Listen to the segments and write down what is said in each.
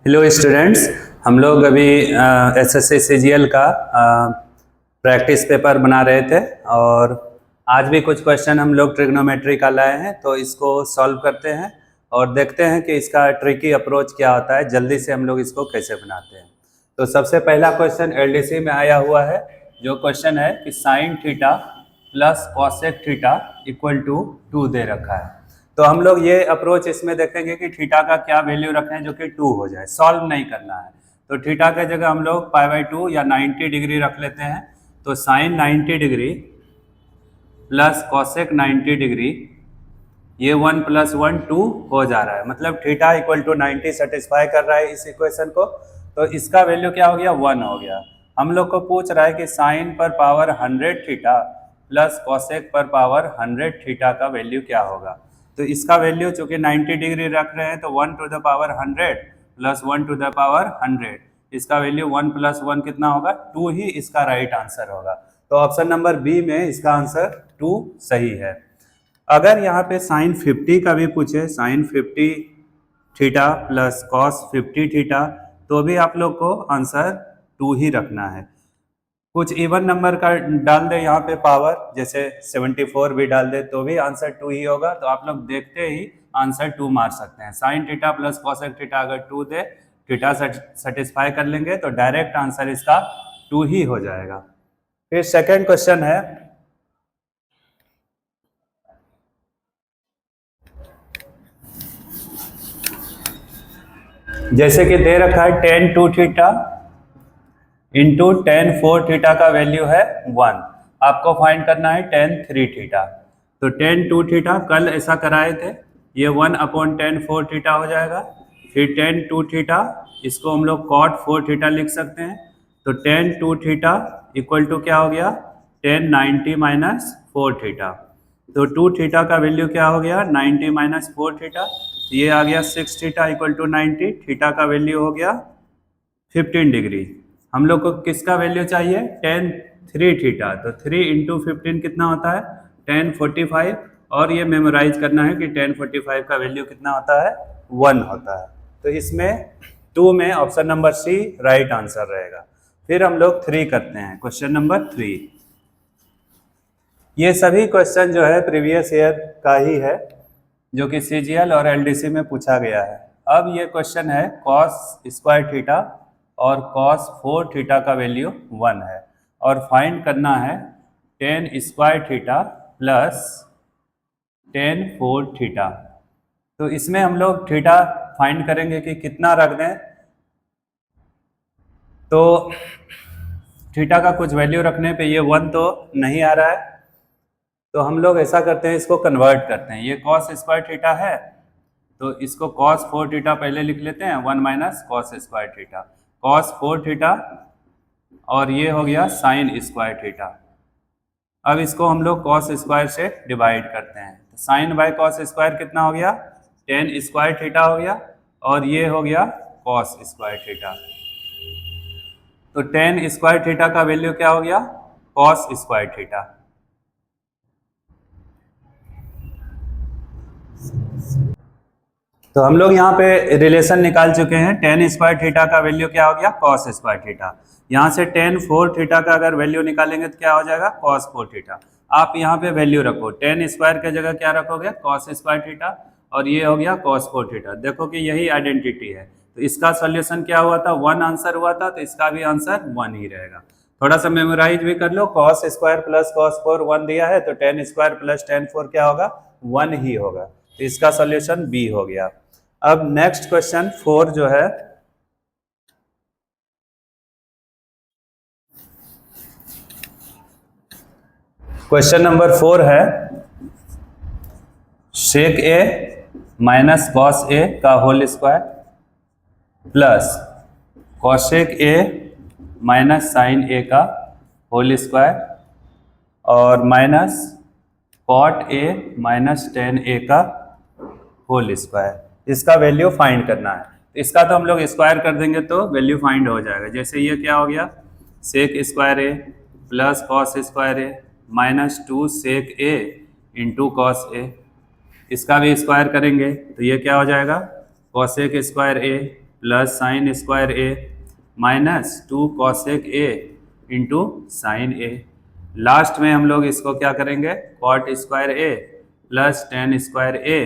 Hello students, हम लोग अभी एसएससी सीजीएल का प्रैक्टिस पेपर बना रहे थे और आज भी कुछ क्वेश्चन हम लोग ट्रिग्नोमेट्री का लाए हैं, तो इसको सॉल्व करते हैं और देखते हैं कि इसका ट्रिकी अप्रोच क्या होता है, जल्दी से हम लोग इसको कैसे बनाते हैं। तो सबसे पहला क्वेश्चन एलडीसी में आया हुआ है, जो क्वेश्चन है कि sine theta plus cosec theta equal to 2 दे रखा है। तो हम लोग ये अप्रोच इसमें देखेंगे कि थीटा का क्या वैल्यू रखें जो कि 2 हो जाए, सॉल्व नहीं करना है। तो थीटा के जगह हम लोग π/2 या 90 डिग्री रख लेते हैं। तो sine 90 degree plus cosec 90 degree, ये 1 + 1 2 हो जा रहा है, मतलब थीटा इक्वल टू 90 सेटिस्फाई कर रहा है इस इक्वेशन को। तो इसका वैल्यू क्या हो गया, 1 हो गया। हम लोग को पूछ रहा है कि साइन पर पावर 100 थीटा प्लस कॉसेक पर पावर 100 थीटा का वैल्यू क्या होगा। तो इसका वैल्यू चूंकि 90 डिग्री रख रहे हैं तो 1 to the power 100 plus 1 to the power 100, इसका वैल्यू 1 + 1 कितना होगा, 2 ही इसका राइट आंसर होगा। तो ऑप्शन नंबर बी में इसका आंसर 2 सही है। अगर यहाँ पे साइन 50 का भी पूछे, sine 50 theta plus cos 50 theta, तो भी आप लोग को आंसर 2 ही रखना है। कुछ इवन नंबर का डाल दे यहाँ पे पावर, जैसे 74 भी डाल दे तो भी आंसर 2 ही होगा। तो आप लोग देखते ही आंसर 2 मार सकते हैं। Sign theta plus cosec theta अगर 2 दे, थीटा सेटिस्फाई कर लेंगे तो डायरेक्ट आंसर इसका 2 ही हो जाएगा। फिर सेकेंड क्वेश्चन है, जैसे कि दे रखा है tan 2 theta into tan 4 theta का वैल्यू है 1, आपको फाइंड करना है tan 3 थीटा। तो tan 2 थीटा कल ऐसा कराए थे, ये 1/tan 4 थीटा हो जाएगा। फिर tan 2 थीटा, इसको हम लोग cot 4 थीटा लिख सकते हैं। तो tan 2 थीटा इक्वल टू क्या हो गया, tan 90 - 4 थीटा। तो 2 थीटा का वैल्यू क्या हो गया, 90 - 4 थीटा, ये आ गया 6 थीटा इक्वल टू 90। थीटा का वैल्यू हो गया 15 डिग्री। हम लोग को किसका वैल्यू चाहिए, tan 3 थीटा। तो 3 × 15 कितना होता है, tan 45। और ये मेमोराइज करना है कि tan 45 का वैल्यू कितना होता है, 1 होता है। तो इसमें 2 में option number C right answer रहेगा। फिर हम लोग 3 करते हैं, क्वेश्चन नंबर 3। ये सभी क्वेश्चन जो है प्रीवियस ईयर का ही है, जो कि सीजीएल और एलडीसी में पूछा गया है। अब ये क्वेश्चन है cos² थीटा और cos 4 थीटा का वैल्यू 1 है और फाइंड करना है tan² theta plus tan 4 theta. तो इसमें हम लोग थीटा फाइंड करेंगे कि कितना रख दें। तो थीटा का कुछ वैल्यू रखने पे ये 1 तो नहीं आ रहा है, तो हम लोग ऐसा करते हैं, इसको कन्वर्ट करते हैं। ये cos² थीटा है तो इसको cos 4 थीटा पहले लिख लेते हैं, 1 - cos² थीटा, cos 4 थीटा, और ये हो गया sin² थीटा। अब इसको हम लोग cos² से डिवाइड करते हैं। तो sin/cos² कितना हो गया, tan² थीटा हो गया, और ये हो गया cos² थीटा। तो tan² थीटा का वैल्यू क्या हो गया, cos² थीटा। तो हम लोग यहाँ पे रिलेशन निकाल चुके हैं। tan² थीटा का वैल्यू क्या हो गया, cos² थीटा। यहाँ से tan 4 थीटा का अगर वैल्यू निकालेंगे तो क्या हो जाएगा, cos 4 थीटा। आप यहाँ पे वैल्यू रखो, tan² के जगह क्या रखोगे, cos² थीटा, और ये हो गया cos 4 थीटा। देखो कि यही आइडेंटिटी है। तो इसका सोल्यूशन क्या हुआ था, 1 आंसर हुआ था, तो इसका भी आंसर 1 ही रहेगा। थोड़ा सा मेमोराइज भी कर लो, cos² प्लस cos 4 1 दिया है, तो tan² प्लस tan 4 क्या होगा, 1 ही होगा। तो इसका सोल्यूशन बी हो गया। अब नेक्स्ट क्वेश्चन 4 जो है, क्वेश्चन नंबर 4 है sec a - cos a का whole square plus cosec a - sin a का होल स्क्वायर और minus cot a - tan a का होल स्क्वायर। इसका वैल्यू फाइंड करना है। इसका तो हम लोग स्क्वायर कर देंगे तो वैल्यू फाइंड हो जाएगा। जैसे ये क्या हो गया, sec² a plus cos² a minus 2 sec a into cos a। इसका भी स्क्वायर करेंगे तो ये क्या हो जाएगा, cosec² a plus sine square A minus 2 cosec A into sine A. Last में हम लोग इसको क्या करेंगे, cot square A plus tan square A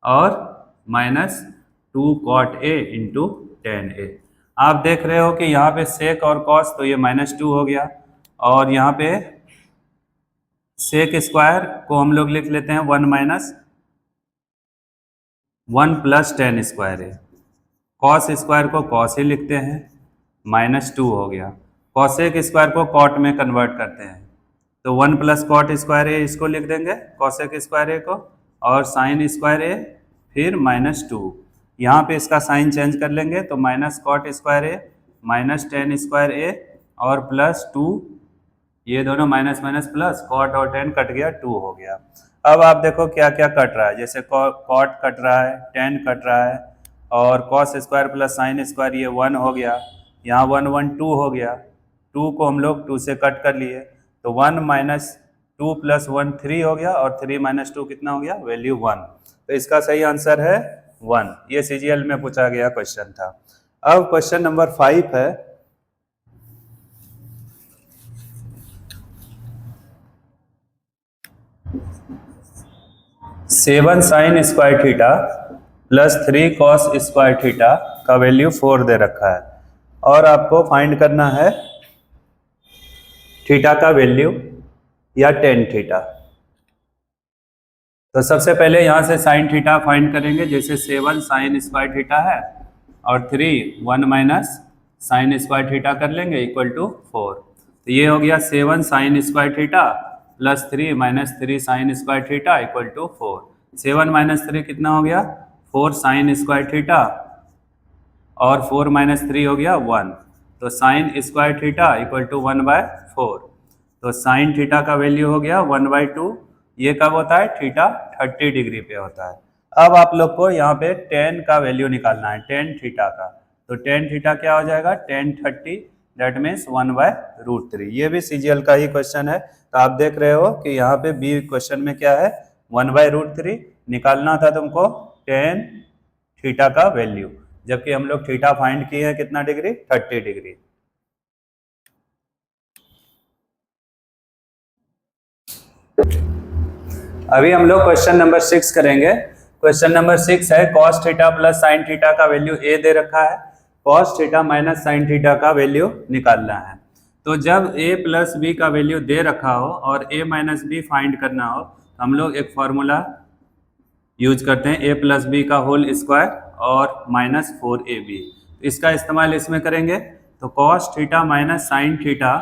और minus 2 cot A into tan A. आप देख रहे हो कि यहाँ पे सेक और कॉस, तो ये -2 हो गया, और यहाँ पे सेक स्क्वायर को हम लोग लिख लेते हैं 1 माइनस 1 प्लस टेन स्क्वायर है। कॉस स्क्वायर को कॉस ही लिखते हैं, -2 हो गया। कॉसेक स्क्वायर को कॉट में कन्वर्ट करते हैं, तो 1 प्लस कॉट स्क्वायर ए इसको लिख देंगे कॉसेक स्क्वायर ए को, और साइन स्क्वायर ए फिर -2। यहाँ पे इसका साइन चेंज कर लेंगे तो minus cot square A minus ten square A और प्लस 2, ये दोनों माइनस माइनस प्लस, कॉट और टेन कट गया, 2 हो गया। अब आप देखो क्या क्या कट रहा है, जैसे कॉट कट रहा है, टेन कट रहा है, और cos square plus sine square ये 1 हो गया, यहाँ 1 1 2 हो गया, 2 को हम लोग 2 से कट कर लिए, तो 1 माइनस 2 प्लस 1 3 हो गया, और 3 माइनस 2 कितना हो गया, वैल्यू 1। तो इसका सही आंसर है 1। ये सीजीएल में पूछा गया क्वेश्चन था। अब क्वेश्चन नंबर 5 है, seven sign square theta plus 3 cos square theta का वैल्यू 4 दे रखा है, और आपको फाइंड करना है थीटा का वैल्यू या टेन थीटा। तो सबसे पहले यहाँ से साइन थीटा फाइंड करेंगे, जैसे 7 साइन स्क्वायर थीटा है और 3 1 माइनस साइन स्क्वायर थीटा कर लेंगे इक्वल टू 4। तो ये हो गया 7 sine square theta plus 3 minus 3 sine square theta equal to 4। 7 minus 3 कितना हो गया, 4 साइन स्क्वायर थीटा, और 4 माइनस 3 हो गया 1, तो sine square theta equal to 1/4। तो साइन थीटा का वैल्यू हो गया 1/2। ये कब होता है, थीटा 30 डिग्री पे होता है। अब आप लोग को यहाँ पे टेन का वैल्यू निकालना है, टेन थीटा का। तो टेन थीटा क्या हो जाएगा, टेन 30, दैट मीन्स 1/√3। ये भी सीजीएल का ही क्वेश्चन है। तो आप देख रहे हो कि यहाँ पे बी क्वेश्चन में क्या है, 1/√3 निकालना था तुमको टेन थीटा का वैल्यू, जबकि हम लोग थीटा फाइंड किए हैं कितना डिग्री, 30 डिग्री। अभी हम लोग क्वेश्चन नंबर 6 करेंगे। क्वेश्चन नंबर 6 है, cos theta plus sine theta का वैल्यू ए दे रखा है, cos theta minus sine theta का वैल्यू निकालना है। तो जब a प्लस बी का वैल्यू दे रखा हो और a माइनस बी फाइंड करना हो, हम लोग एक फॉर्मूला यूज करते हैं, a प्लस बी का होल स्क्वायर और माइनस 4ab। इसका इस्तेमाल इसमें करेंगे, तो cos theta minus sine theta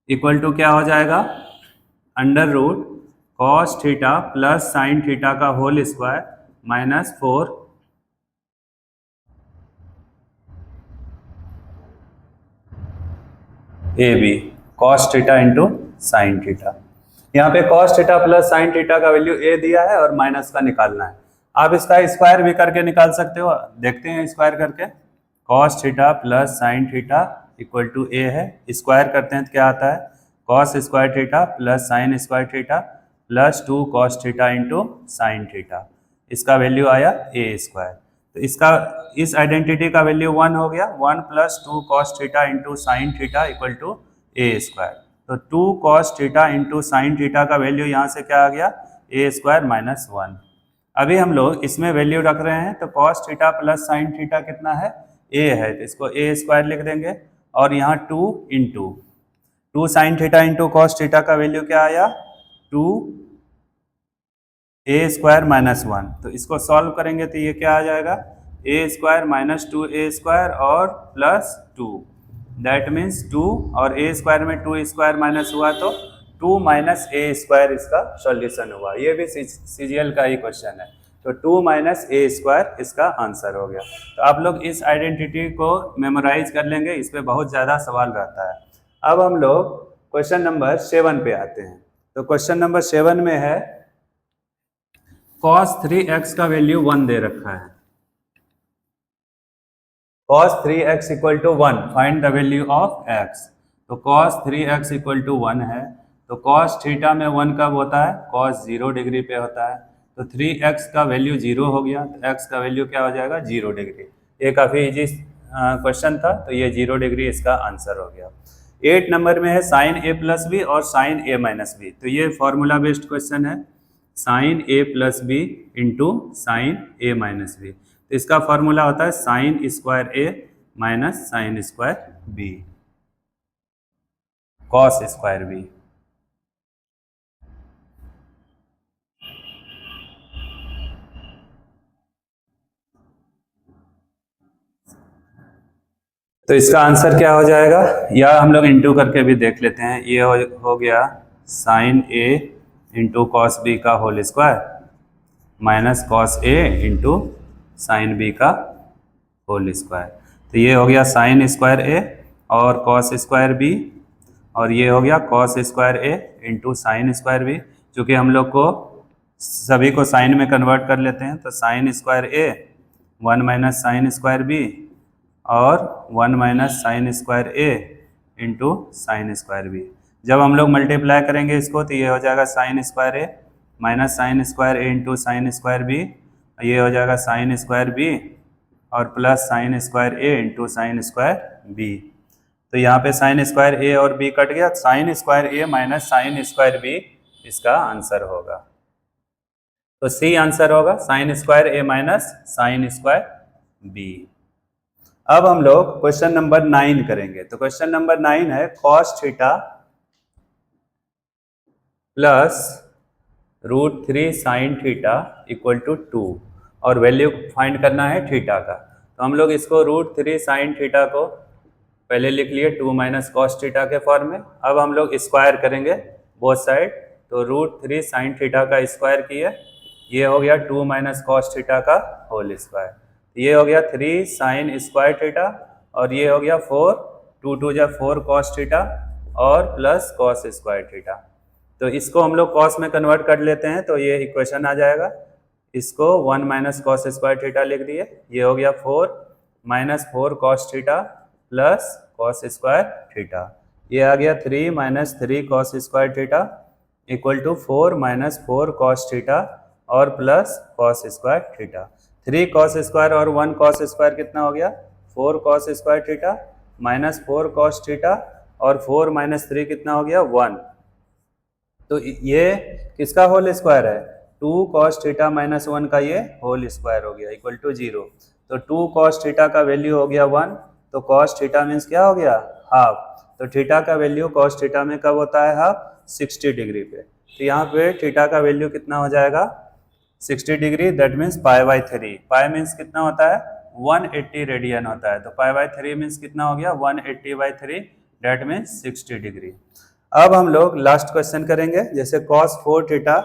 equal to क्या हो जाएगा, under root cos theta plus sine theta का whole square minus 4 AB cos theta into sine theta. यहाँ पे cos theta plus sine theta का वैल्यू A दिया है और माइनस का निकालना है। आप इसका स्क्वायर भी करके निकाल सकते हो, देखते हैं स्क्वायर करके। Cos theta plus sine theta equal to A है, स्क्वायर करते हैं तो क्या आता है, cos square theta plus sine square theta plus 2 cos theta into sine theta, इसका वैल्यू आया A स्क्वायर। तो इसका इस आइडेंटिटी का वैल्यू 1 हो गया, 1 plus 2 cos theta into sine theta equal to A square. तो 2 cos theta into sine theta का वैल्यू यहाँ से क्या आ गया, A स्क्वायर माइनस 1। अभी हम लोग इसमें वैल्यू रख रहे हैं, तो cos theta plus sine theta कितना है, A है, तो इसको A स्क्वायर लिख देंगे, और यहाँ 2 sine theta into cos theta का वैल्यू क्या आया, 2 A स्क्वायर माइनस 1। तो इसको सॉल्व करेंगे तो ये क्या आ जाएगा, A square minus 2A square और प्लस 2, दैट मीन्स 2, और A स्क्वायर में 2 स्क्वायर माइनस हुआ तो 2 माइनस A स्क्वायर इसका सॉल्यूशन हुआ। ये भी सीजीएल का ही क्वेश्चन है, तो 2 माइनस A स्क्वायर इसका आंसर हो गया। तो आप लोग इस आइडेंटिटी को मेमोराइज कर लेंगे, इस पर बहुत ज़्यादा सवाल रहता है। अब हम लोग क्वेश्चन नंबर 7 पे आते हैं। तो क्वेश्चन नंबर 7 में है, cos 3x का वैल्यू 1 दे रखा है, cos 3x equal to 1, find the value of x। तो cos 3x इक्वल टू 1 है, तो cos थीटा में 1 कब होता है, cos 0 डिग्री पे होता है। तो 3x का वैल्यू 0 हो गया, तो x का वैल्यू क्या हो जाएगा, 0 डिग्री। ये काफ़ी इजी क्वेश्चन था, तो ये 0 डिग्री इसका आंसर हो गया। 8 नंबर में है साइन ए प्लस बी और साइन ए माइनस बी। तो ये फॉर्मूला बेस्ड क्वेश्चन है, sine A plus B into sine A minus B. तो इसका फॉर्मूला होता है sine square A minus sine square B cos square B. तो इसका आंसर क्या हो जाएगा, या हम लोग इंटू करके भी देख लेते हैं। ये हो गया साइन ए इंटू कॉस बी का whole square minus cos A into sine B का होल स्क्वायर। तो ये हो गया साइन स्क्वायर ए और कॉस स्क्वायर बी, और ये हो गया कॉस स्क्वायर ए इंटू साइन स्क्वायर बी। चूँकि हम लोग को सभी को साइन में कन्वर्ट कर लेते हैं, तो साइन स्क्वायर ए 1 माइनस साइन स्क्वायर बी और 1 माइनस साइन स्क्वायर ए इंटू साइन स्क्वायर बी। जब हम लोग मल्टीप्लाई करेंगे इसको, तो ये हो जाएगा sign square A minus sine square A into sign square B, ये हो जाएगा साइन स्क्वायर बी और प्लस साइन स्क्वायर ए इंटू साइन स्क्वायर बी। तो यहाँ पे साइन स्क्वायर ए और बी कट गया, sign square A minus sine square B इसका आंसर होगा। तो सी आंसर होगा, sign square A minus sine square B. अब हम लोग क्वेश्चन नंबर 9 करेंगे। तो क्वेश्चन नंबर 9 है cos theta plus √3 sine theta equal to 2 और वैल्यू फाइंड करना है थीटा का। तो हम लोग इसको √3 साइन थीटा को पहले लिख लिए 2 माइनस कॉस थीटा के फॉर्म में। अब हम लोग स्क्वायर करेंगे बोथ साइड, तो √3 साइन थीटा का स्क्वायर किए, ये हो गया 2 माइनस कॉस थीटा का होल स्क्वायर। ये हो गया 3 साइन स्क्वायर थीटा और ये हो गया 4, 2 2 जा 4 कॉस थीटा और प्लस कॉस स्क्वायर थीटा। तो इसको हम लोग कॉस में कन्वर्ट कर लेते हैं, तो ये इक्वेशन आ जाएगा। इसको 1 माइनस कॉस स्क्वायर थीटा लिख दिए, ये हो गया 4 minus 4 cos theta plus cos square theta. ये आ गया 3 minus 3 cos square theta equal to 4 minus 4 cos theta और plus cos square theta. 3 cos square और 1 कॉस स्क्वायर कितना हो गया, 4 cos square theta minus 4 cos theta और 4 माइनस 3 कितना हो गया 1। तो ये किसका होल स्क्वायर है, 2 कॉस थीटा माइनस 1 का ये होल स्क्वायर हो गया इक्वल टू 0। तो 2 कॉस थीटा का वैल्यू हो गया 1, तो कॉस थीटा मीन्स क्या हो गया, हाफ। तो थीटा का वैल्यू कॉस थीटा में कब होता है, हाफ 60 डिग्री पे। तो यहाँ पे थीटा का वैल्यू कितना हो जाएगा 60 degree, that means π/3। Pi means कितना होता है 180 रेडियन होता है, तो π/3 मीन्स कितना हो गया 180/3, दैट मीन्स 60 डिग्री। अब हम लोग लास्ट क्वेश्चन करेंगे, जैसे cos 4 थीटा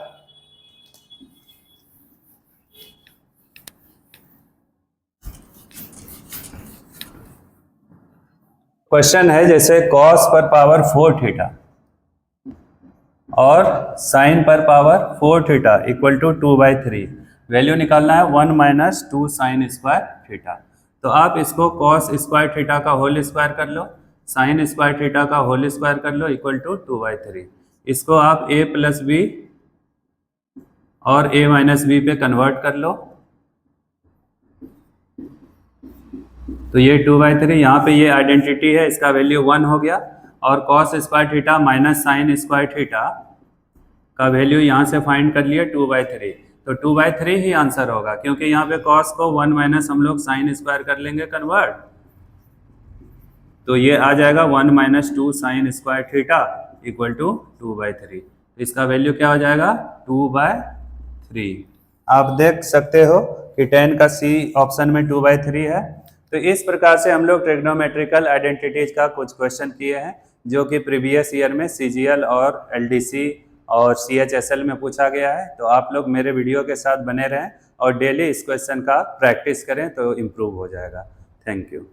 क्वेश्चन है, जैसे cos पर पावर 4 थीटा और साइन पर power 4 theta equal to 2/3, value निकालना है 1 माइनस 2 साइन स्क्वायर थीटा। तो आप इसको cos स्क्वायर थीटा का होल स्क्वायर कर लो, साइन स्क्वायर थीटा का होल स्क्वायर कर लो इक्वल टू 2/3। इसको आप a प्लस बी और a माइनस बी पे कन्वर्ट कर लो, तो ये 2/3, यहाँ पे ये आइडेंटिटी है, इसका वैल्यू 1 हो गया। और cos square theta minus sine square theta का वैल्यू यहाँ से फाइंड कर लिए 2/3, तो 2/3 ही आंसर होगा, क्योंकि यहाँ पे cos को 1 माइनस हम लोग साइन स्क्वायर कर लेंगे कन्वर्ट, तो ये आ जाएगा 1 minus 2 sine square theta equal to 2/3। इसका वैल्यू क्या हो जाएगा 2/3। आप देख सकते हो कि 10 का सी ऑप्शन में 2/3 है। तो इस प्रकार से हम लोग ट्रिग्नोमेट्रिकल आइडेंटिटीज का कुछ क्वेश्चन किए हैं, जो कि प्रीवियस ईयर में CGL और LDC और CHSL में पूछा गया है। तो आप लोग मेरे वीडियो के साथ बने रहें और डेली इस क्वेश्चन का प्रैक्टिस करें, तो इम्प्रूव हो जाएगा। Thank you.